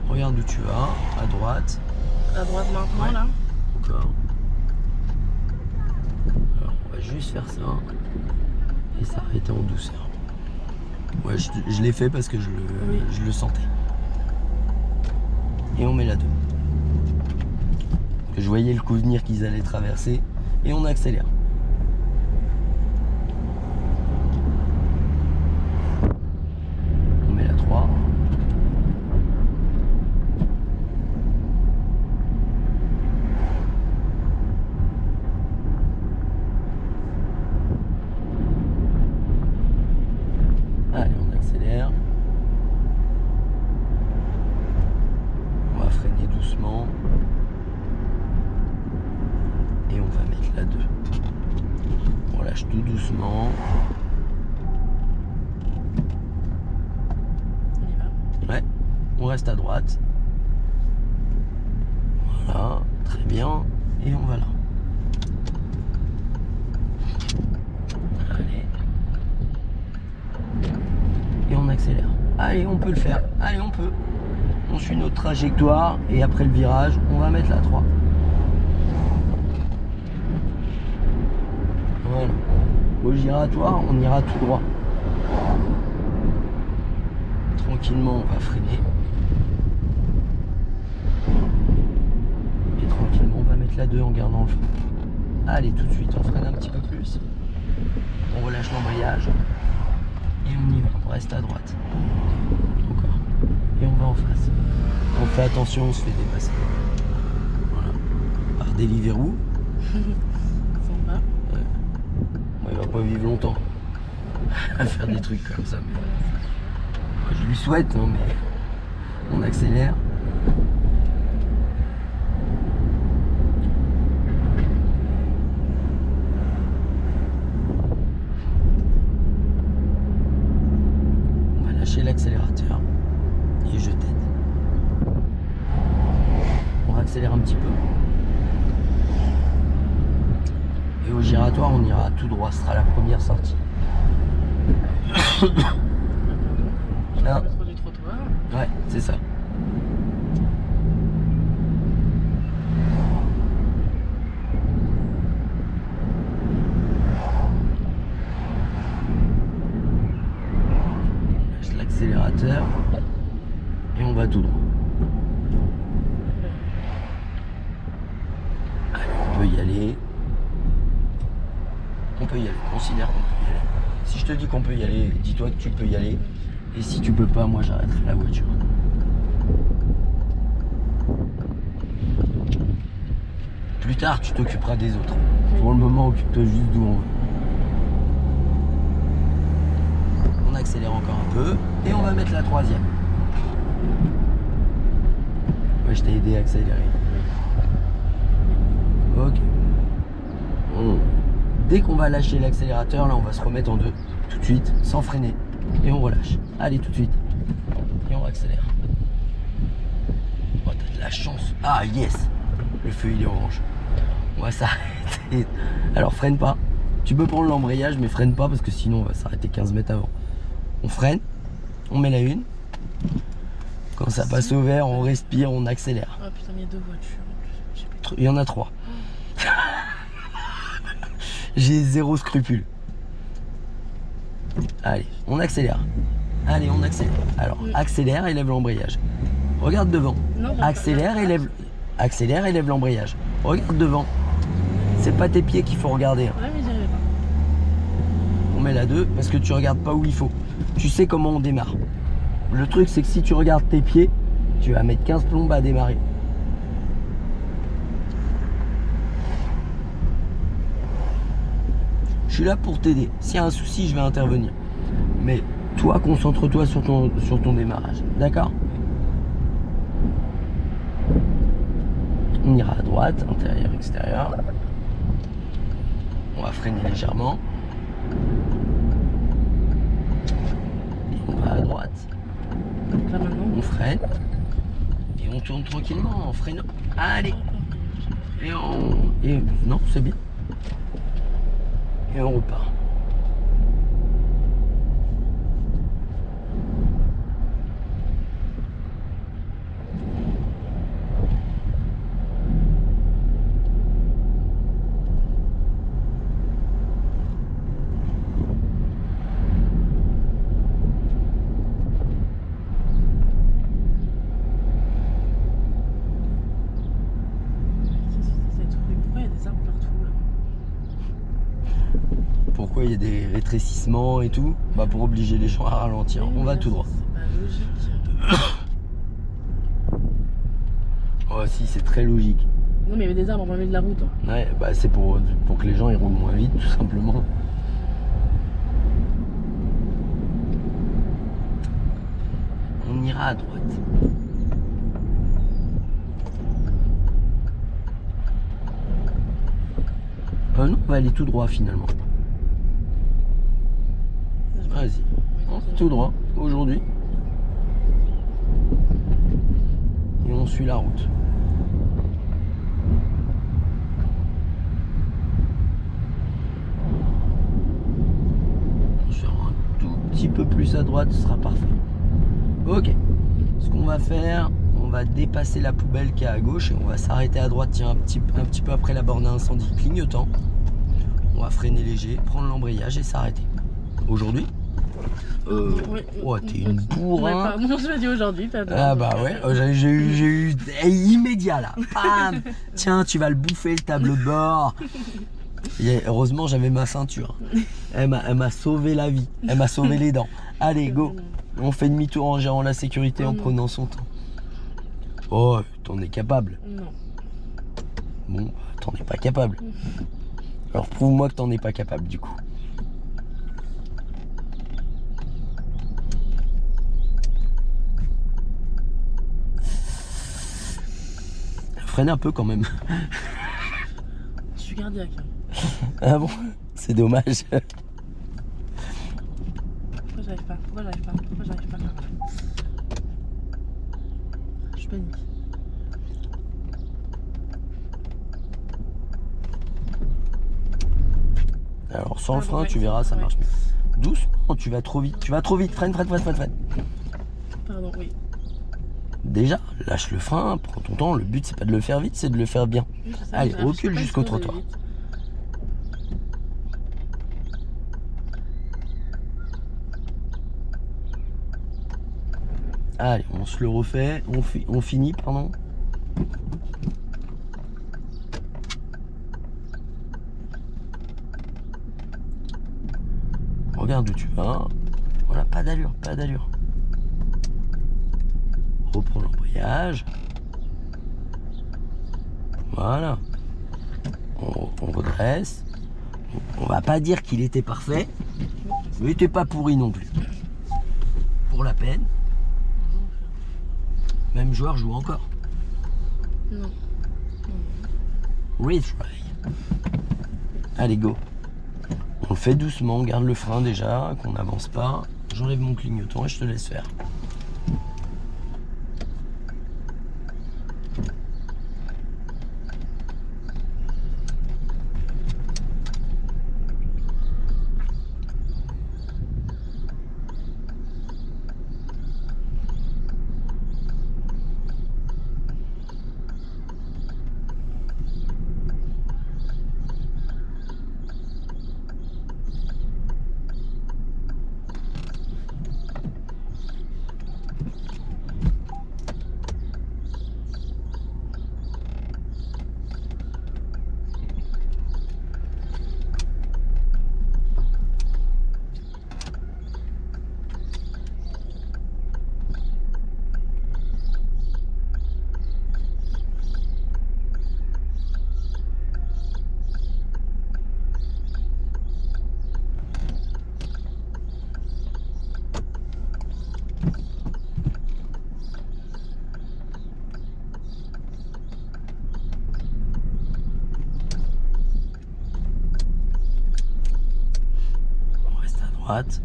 Regarde où tu vas, à droite. À droite maintenant, Ouais. là. Encore. Alors, on va juste faire ça. Et s'arrêter en douceur. Ouais, je l'ai fait parce que je le sentais. Et on met la 2. Je voyais le coup venir qu'ils allaient traverser. Et on accélère. On met la 3. Allez, on accélère. On va freiner doucement. Et on va mettre la 2. On lâche tout doucement. On y va. Ouais, on reste à droite. Voilà, très bien. Et on va là. Allez. Et on accélère. Allez, on peut le faire. Allez, on peut. On suit notre trajectoire et après le virage, on va mettre la 3. Voilà. Au giratoire, on ira tout droit. Tranquillement, on va freiner. Et tranquillement, on va mettre la 2 en gardant le frein. Allez, tout de suite, on freine un petit peu plus. On relâche l'embrayage. Et on y va, on reste à droite. Encore. Et on va en face. On fait attention, on se fait dépasser. Voilà. Par Deliveroo. Sympa. Bon, il va pas vivre longtemps à faire des trucs comme ça. Mais... moi, je lui souhaite, hein, mais on accélère. On va lâcher l'accélérateur et je t'aide. On accélère un petit peu. Et au giratoire, on ira tout droit, ce sera la première sortie. Là. Mettre du trottoir. Ouais, c'est ça. On lâche l'accélérateur et on va tout droit. Allez, on peut y aller. On peut y aller, considère qu'on peut y aller. Si je te dis qu'on peut y aller, dis-toi que tu peux y aller. Et si tu peux pas, moi j'arrêterai la voiture. Plus tard, tu t'occuperas des autres. Pour le moment, occupe-toi juste d'où on veut. On accélère encore un peu et on va mettre la 3e. Ouais, je t'ai aidé à accélérer. Ok. Bon. Dès qu'on va lâcher l'accélérateur, là on va se remettre en 2. Tout de suite, sans freiner. Et on relâche. Allez, tout de suite. Et on accélère. Oh, t'as de la chance. Ah, yes. Le feu, il est orange. On va s'arrêter. Alors, freine pas. Tu peux prendre l'embrayage, mais freine pas parce que sinon, on va s'arrêter 15 mètres avant. On freine. On met la 1. Quand ça passe au vert, on respire, on accélère. Ah putain, il y a 2 voitures. Je sais plus. Il y en a 3. J'ai 0 scrupule. Allez, on accélère. Allez, on accélère. Alors, accélère et lève l'embrayage. Regarde devant. Non, Accélère et lève. Accélère et lève l'embrayage. Regarde devant. C'est pas tes pieds qu'il faut regarder. Ouais, mais j'y arrivais pas. On met la 2 parce que tu regardes pas où il faut. Tu sais comment on démarre. Le truc, c'est que si tu regardes tes pieds, tu vas mettre 15 plombes à démarrer. Je suis là pour t'aider. S'il y a un souci, je vais intervenir. Mais toi, concentre-toi sur ton démarrage. D'accord ? On ira à droite, intérieur, extérieur. On va freiner légèrement. Et on va à droite. Là maintenant. On freine. Et on tourne tranquillement en freinant. Allez. Et non, c'est bien. Et on repart. Pourquoi il y a des arbres partout là? Pourquoi il y a des rétrécissements et tout? Bah pour obliger les gens à ralentir. Oui, On va mais tout droit. C'est pas logique. Oh si, c'est très logique. Non, mais il y avait des arbres en plein milieu de la route. Hein. Ouais, bah c'est pour que les gens ils roulent moins vite, tout simplement. On ira à droite. Non, on va aller tout droit finalement. Vas-y, on fait tout droit aujourd'hui. Et on suit la route. On se fera un tout petit peu plus à droite, ce sera parfait. Ok, ce qu'on va faire, on va dépasser la poubelle qui est à gauche et on va s'arrêter à droite, tiens, un petit peu après la borne à incendie clignotant. On va freiner léger, prendre l'embrayage et s'arrêter. Aujourd'hui Oui, oh, t'es une bourre, ouais, hein. pardon, je l'ai dit aujourd'hui, pardon. Ah bah ouais, j'ai eu immédiat là. Bam. Tiens, tu vas le bouffer le tableau de bord. Et heureusement j'avais ma ceinture. Elle m'a sauvé la vie. Elle m'a sauvé les dents. Allez, go. On fait demi-tour en gérant la sécurité, en prenant son temps. Oh, t'en es capable. Non. Bon, t'en es pas capable. Alors prouve-moi que t'en es pas capable du coup. Freine un peu quand même. Je suis cardiaque. Ah bon? C'est dommage. Pourquoi j'arrive pas? Pourquoi j'arrive pas? Pourquoi j'arrive pas? Je panique. Alors sans le frein, tu verras, ça marche mieux. Doucement, tu vas trop vite. Tu vas trop vite. Freine. Pardon, oui. Déjà, lâche le frein, prends ton temps. Le but, c'est pas de le faire vite, c'est de le faire bien. Oui, je sais, Allez, je sais recule pas jusqu'au si on va trottoir. vite. Allez, on se le refait. On finit, pardon. Regarde où tu vas. Voilà, pas d'allure. Reprends l'embrayage. Voilà. On redresse. On va pas dire qu'il était parfait, mais il était pas pourri non plus. Pour la peine. Même joueur joue encore. Non. Retry. Allez, go. On le fait doucement, garde le frein déjà, qu'on n'avance pas. J'enlève mon clignotant et je te laisse faire. droite.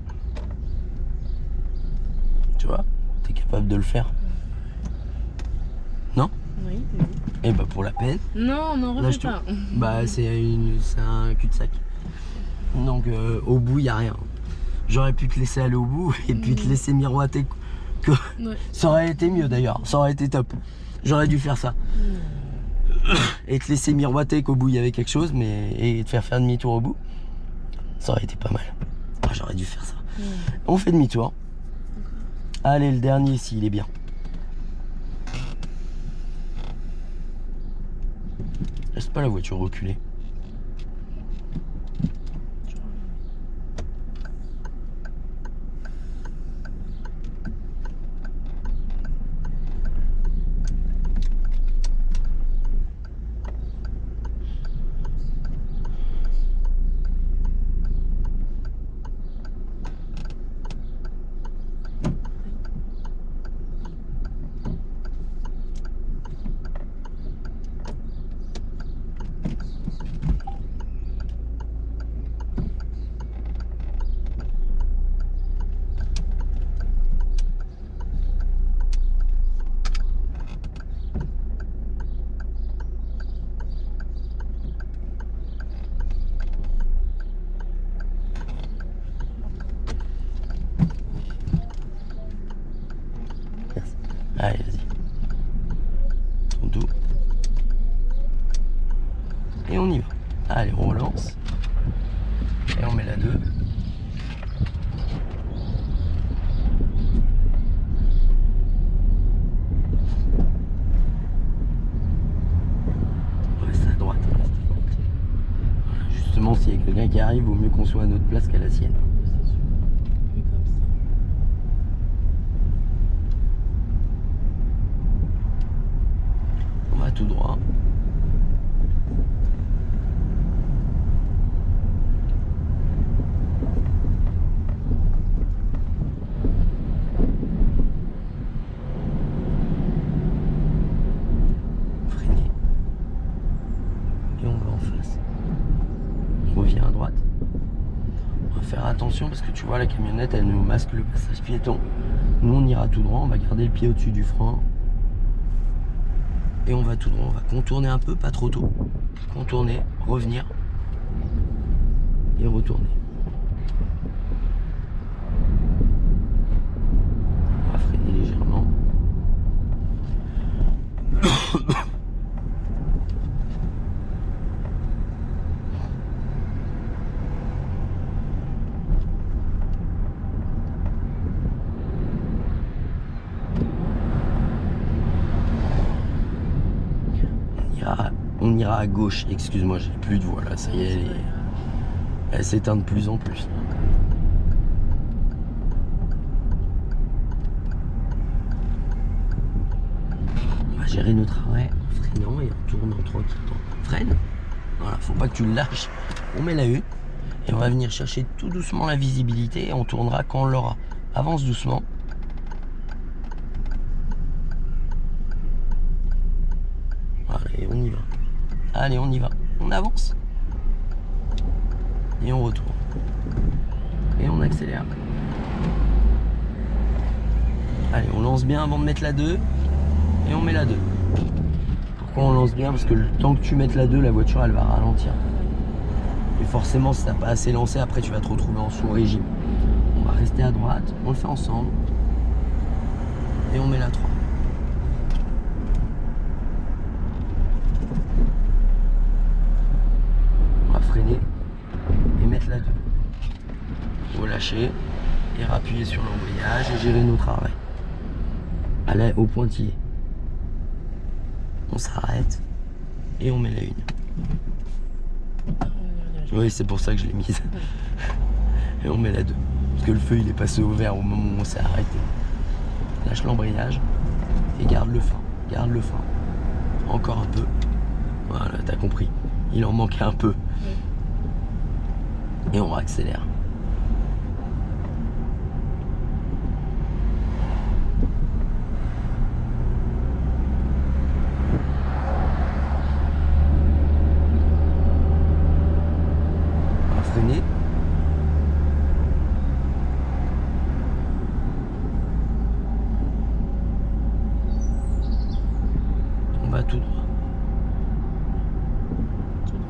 Tu vois, t'es capable de le faire. Non? Oui. Et bah pour la peine. Non, non, refais pas. Bah c'est un cul-de-sac. Donc au bout il y a rien. J'aurais pu te laisser aller au bout et puis te laisser miroiter. Ouais. Ça aurait été mieux d'ailleurs, ça aurait été top. J'aurais dû faire ça. Et te laisser miroiter qu'au bout il y avait quelque chose, mais et te faire demi-tour au bout. Ça aurait été pas mal. Ah, j'aurais dû faire ça. On fait demi-tour. Allez, le dernier ici, il est bien. Laisse pas la voiture reculer. Allez, vas-y. Tourne tout. Et on y va. Allez, on relance. Et on met la 2. Reste à droite. Voilà, justement, s'il y a quelqu'un qui arrive, vaut mieux qu'on soit à notre place qu'à la sienne. On va tout droit. Freiner. Et on va en face. On revient à droite. On va faire attention parce que tu vois, la camionnette, elle nous masque le passage piéton. Nous, on ira tout droit. On va garder le pied au-dessus du frein. Et on va tout droit, on va contourner un peu, pas trop tôt. Contourner, revenir et retourner. On va freiner légèrement. On ira à gauche, excuse-moi, j'ai plus de voix là, ça y est, elle s'éteint de plus en plus. On va gérer notre arrêt en freinant et en tournant tranquillement. Freine, voilà, faut pas que tu le lâches. On met la U et on va venir chercher tout doucement la visibilité et on tournera quand on l'aura. Avance doucement. Voilà, et on y va. Allez, on y va. On avance. Et on retourne. Et on accélère. Allez, on lance bien avant de mettre la 2. Et on met la 2. Pourquoi on lance bien? Parce que le temps que tu mettes la 2, la voiture, elle va ralentir. Et forcément, si t'as pas assez lancé, après, tu vas te retrouver en sous-régime. On va rester à droite. On le fait ensemble. Et on met la 3. Freiner et mettre la 2. Relâcher et rappuyer sur l'embrayage et gérer notre arrêt. Allez, au pointillé. On s'arrête et on met la 1. Oui, c'est pour ça que je l'ai mise. Et on met la 2. Parce que le feu il est passé au vert au moment où on s'est arrêté. Lâche l'embrayage et garde le frein. Garde le frein. Encore un peu. Voilà, t'as compris. Il en manquait un peu. Et on accélère. On va freiner.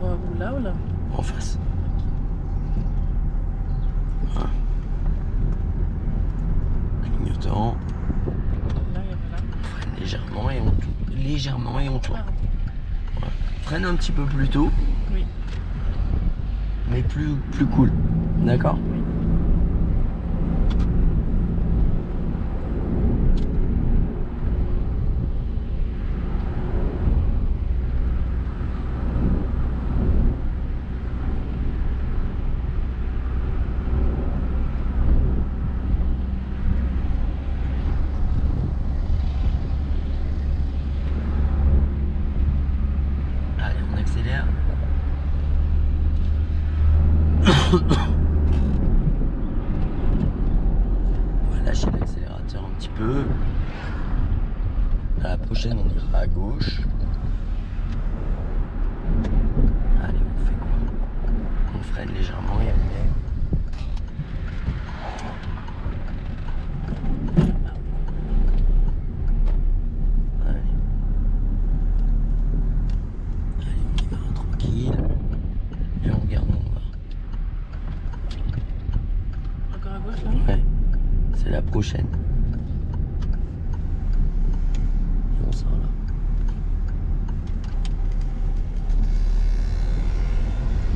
Où, là ou là? En face. Voilà. Clignotant. Là, il y a pas là. On freine légèrement et on tourne. Légèrement et on tourne. Pardon. Voilà. Freine un petit peu plus tôt, Oui. mais plus cool. D'accord? Oui. Allez, on accélère. On va lâcher l'accélérateur un petit peu. À la prochaine, on ira à gauche. Allez, on fait quoi? On freine légèrement et on met. Allez. Allez, on y va tranquille. Et on regarde où on va. Encore à gauche là? Ouais, c'est la prochaine. Et on sort là.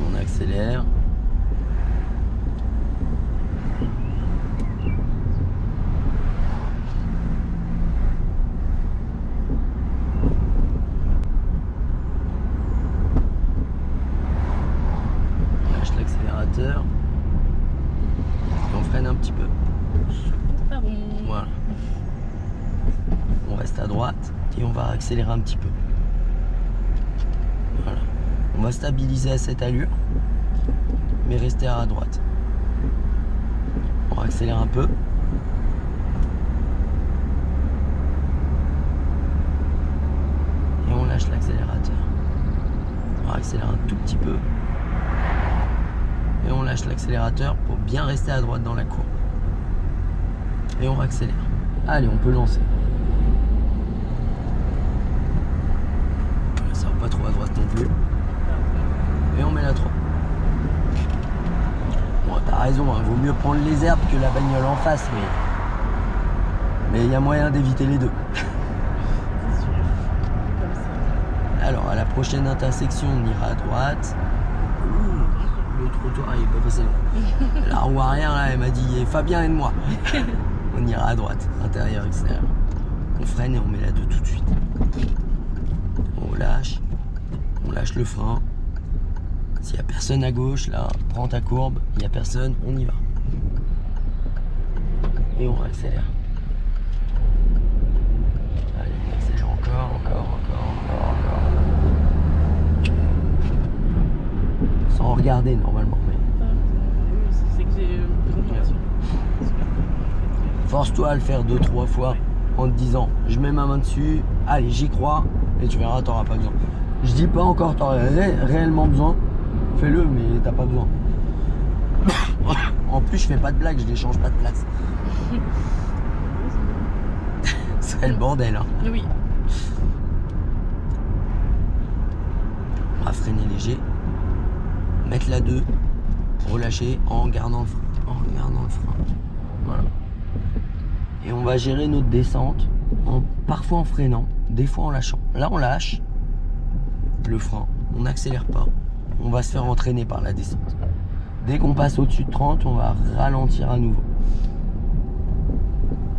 On accélère. On lâche l'accélérateur. Et on freine un petit peu. Pardon. Voilà. On reste à droite et on va accélérer un petit peu. Voilà. On va stabiliser à cette allure, mais rester à droite. On accélère un peu. Et on lâche l'accélérateur. On accélère un tout petit peu. Et on lâche l'accélérateur pour bien rester à droite dans la courbe. Et on accélère. Allez, on peut lancer. Ça va pas trop à droite non plus. Et on met la 3. Bon, t'as raison, hein, vaut mieux prendre les herbes que la bagnole en face, mais il y a moyen d'éviter les deux. C'est sûr. Comme ça. Alors, à la prochaine intersection, on ira à droite. Ouh, le trottoir, il est pas passé là. La roue arrière, là, elle m'a dit Fabien, aide-moi. On ira à droite, intérieur, extérieur. On freine et on met la 2 tout de suite. On lâche le frein. S'il n'y a personne à gauche, là, prends ta courbe. Il n'y a personne, on y va. Et on accélère. Allez, on accélère encore. Sans regarder normalement. Mais C'est que j'ai besoin de force-toi à le faire 2-3 fois en te disant je mets ma main dessus, allez j'y crois et tu verras, t'auras pas besoin. Je dis pas encore t'auras réellement besoin, fais-le mais t'as pas besoin. En plus je fais pas de blague, je les change pas de place. C'est le bordel hein. Oui. On va freiner léger, mettre la 2, relâcher en gardant le frein. Voilà. Et on va gérer notre descente parfois en freinant, des fois en lâchant. Là on lâche le frein, on n'accélère pas, on va se faire entraîner par la descente. Dès qu'on passe au-dessus de 30, on va ralentir à nouveau.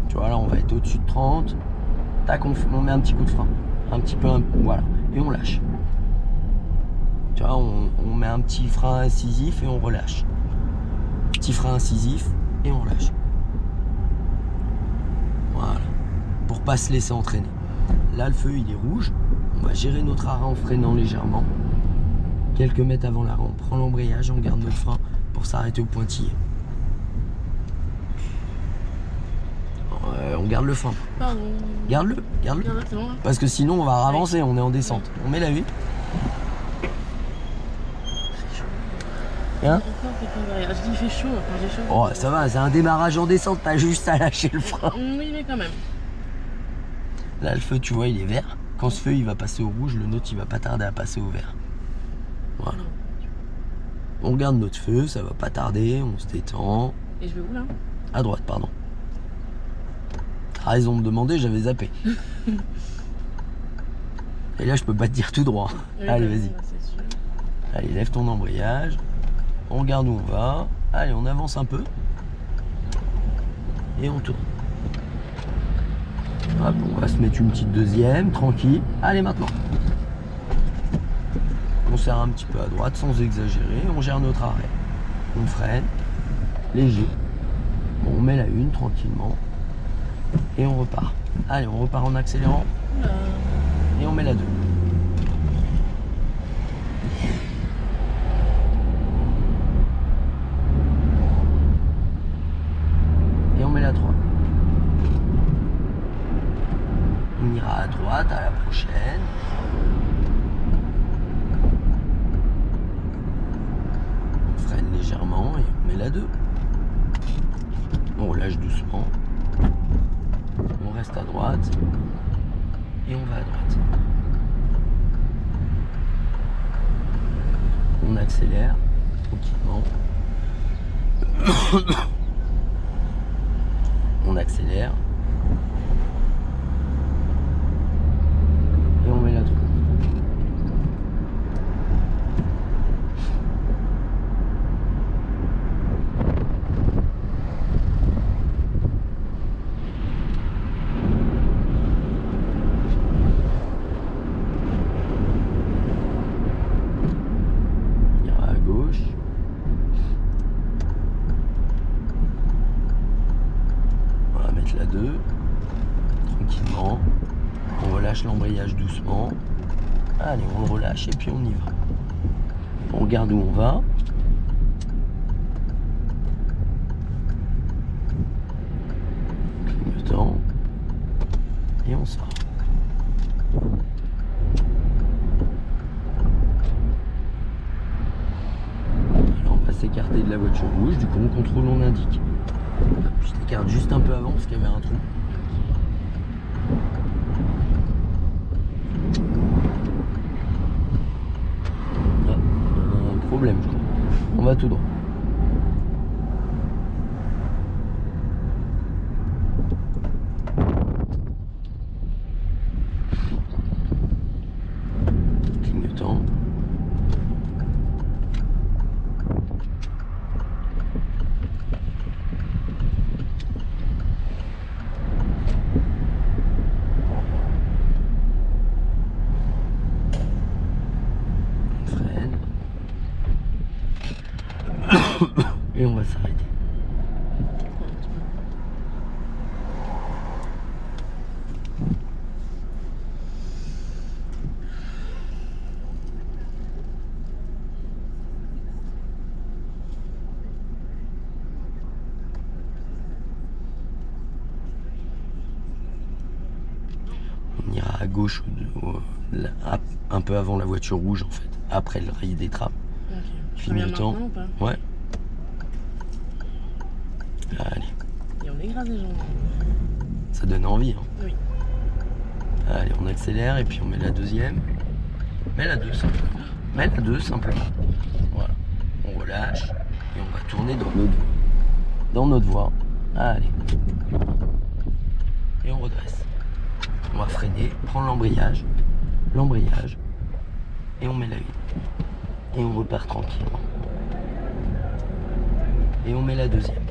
Tu vois là on va être au-dessus de 30, tac on met un petit coup de frein, voilà, et on lâche. Tu vois on met un petit frein incisif et on relâche. Petit frein incisif et on lâche. Voilà, pour pas se laisser entraîner. Là le feu il est rouge, on va gérer notre arrêt en freinant légèrement. Quelques mètres avant l'arrêt, on prend l'embrayage, on garde notre frein pour s'arrêter au pointillé. On garde le frein. Pardon. Garde-le. Non, c'est bon, hein. Parce que sinon on va ravancer, on est en descente. On met la 8. Hein? Encore quelqu'un derrière. Je dis il fait chaud quand j'ai chaud. Oh ça va, c'est un démarrage en descente, t'as juste à lâcher le frein. Oui, mais quand même. Là le feu tu vois il est vert. Quand ce feu il va passer au rouge, le nôtre il va pas tarder à passer au vert. Voilà. On regarde notre feu, ça va pas tarder, on se détend. Et je vais où là? À droite, pardon. T'as raison de me demander, j'avais zappé. Et là, je peux pas te dire tout droit. Oui, Allez, bah, vas-y. c'est sûr. Allez, lève ton embrayage. On regarde où on va. Allez, on avance un peu. Et on tourne. Hop, on va se mettre une petite deuxième, tranquille. Allez, maintenant. On serre un petit peu à droite sans exagérer. On gère notre arrêt. On freine. Léger. Bon, on met la une tranquillement. Et on repart. Allez, on repart en accélérant. Oula. Et on met la 2. Et on met la 3. On ira à droite à la prochaine. On freine légèrement et on met la 2. On relâche doucement. On reste à droite. Et on va à droite. On accélère tranquillement. On accélère. Et on met la 3. On ira à gauche. On va mettre la 2. Tranquillement. On relâche l'embrayage doucement. Allez, on le relâche et puis on y va. On regarde où on va. Clignotant. Et on sort. Alors on va s'écarter de la voiture rouge. Du coup on contrôle, on indique. Hop, je t'écarte juste un peu avant parce qu'il y avait un trou. Un problème, je crois. On va tout droit. Clignotant. On freine. Et on va s'arrêter. On ira à gauche, un peu avant la voiture rouge en fait, après le rail des trappes. Ok. Je reviens Clignotant. maintenant ou pas? Ouais. Allez, Et on écrase les jambes. ça donne envie. Hein. Oui. Allez, on accélère et puis on met la deuxième. Mets la 2 simplement. Mets la 2 simplement. Voilà. On relâche et on va tourner dans notre voie. Allez. Et on redresse. On va freiner, prendre l'embrayage. Et on met la 1. Et on repart tranquillement. Et on met la deuxième.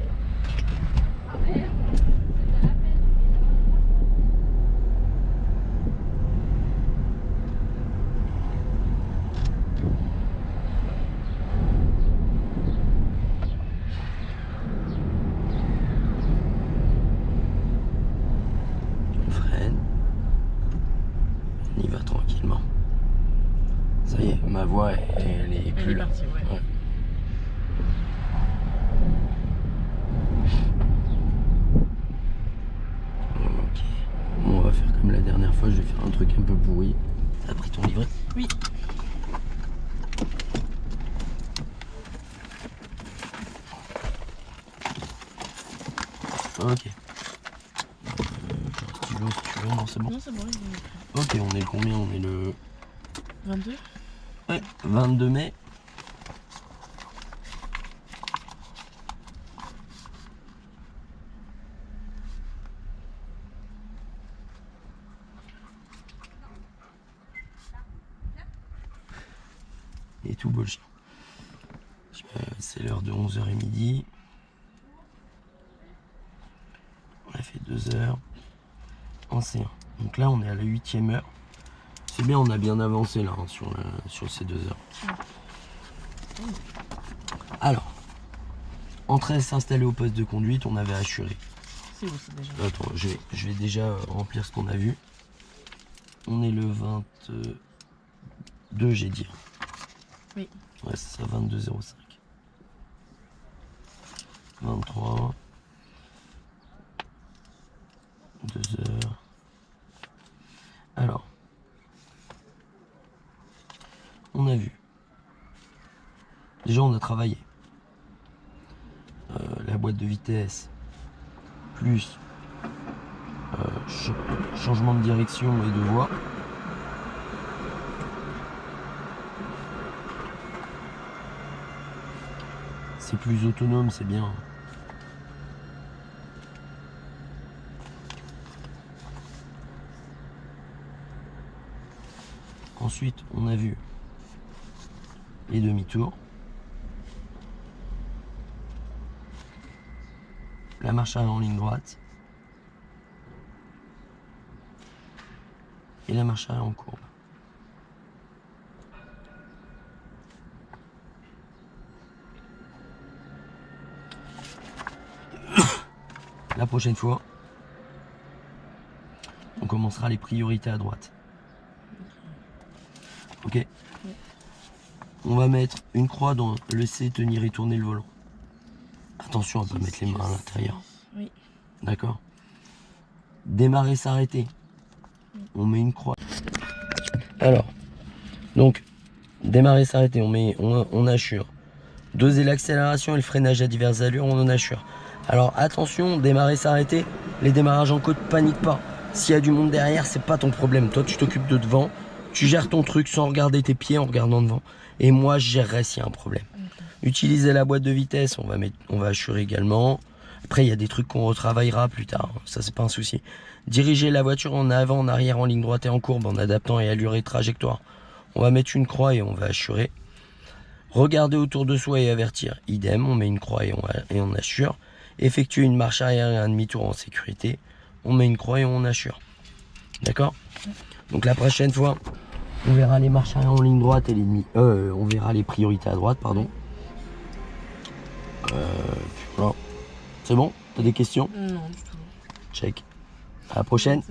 On freine. On y va tranquillement. Ça y est, ma voix, elle est plus Elle est là. partie, ouais. Ouais. Ok. Bon, on va faire comme la dernière fois, je vais faire un truc un peu pourri. T'as pris ton livret? Oui. Ok. J'ai un stylo si tu veux, non c'est bon. Non, c'est bon, il est écrit. Ok, on est le combien? On est le 22? Ouais, 22 mai. Et tout bullshit. C'est l'heure de 11h et midi. On a fait 2 heures en C1. Donc là, on est à la 8e heure. C'est bien, on a bien avancé là hein, sur ces 2 heures. Alors, entrer et s'installer au poste de conduite, on avait assuré. C'est où ça déjà? Attends, je vais déjà remplir ce qu'on a vu. On est le 22, j'ai dit. Oui. Ouais, c'est ça, 22,05. 23. 2 heures. Alors, on a vu. Déjà, on a travaillé. La boîte de vitesse, plus changement de direction et de voie. C'est plus autonome, c'est bien. Ensuite, on a vu les demi-tours. La marche arrière en ligne droite. Et la marche arrière en courbe. La prochaine fois, on commencera les priorités à droite. Ok. On va mettre une croix dans laisser tenir et tourner le volant. Attention à ne pas mettre les mains à l'intérieur. Oui. D'accord. Démarrer, s'arrêter. On met une croix. Alors, donc, démarrer, s'arrêter, on assure. Doser l'accélération et le freinage à diverses allures, on en assure. Alors attention, démarrer, s'arrêter, les démarrages en côte, panique pas. S'il y a du monde derrière, c'est pas ton problème. Toi, tu t'occupes de devant, tu gères ton truc sans regarder tes pieds, en regardant devant. Et moi, je gérerai s'il y a un problème. Utiliser la boîte de vitesse, on va assurer également. Après, il y a des trucs qu'on retravaillera plus tard, ça c'est pas un souci. Diriger la voiture en avant, en arrière, en ligne droite et en courbe, en adaptant et allure et trajectoire. On va mettre une croix et on va assurer. Regarder autour de soi et avertir, idem, on met une croix et on assure. Effectuer une marche arrière et un demi-tour en sécurité, on met une croix et on assure. D'accord? Donc la prochaine fois, on verra les marches arrière en ligne droite et on verra les priorités à droite, pardon. Voilà. C'est bon? T'as des questions? Non, du tout. Check. À la prochaine.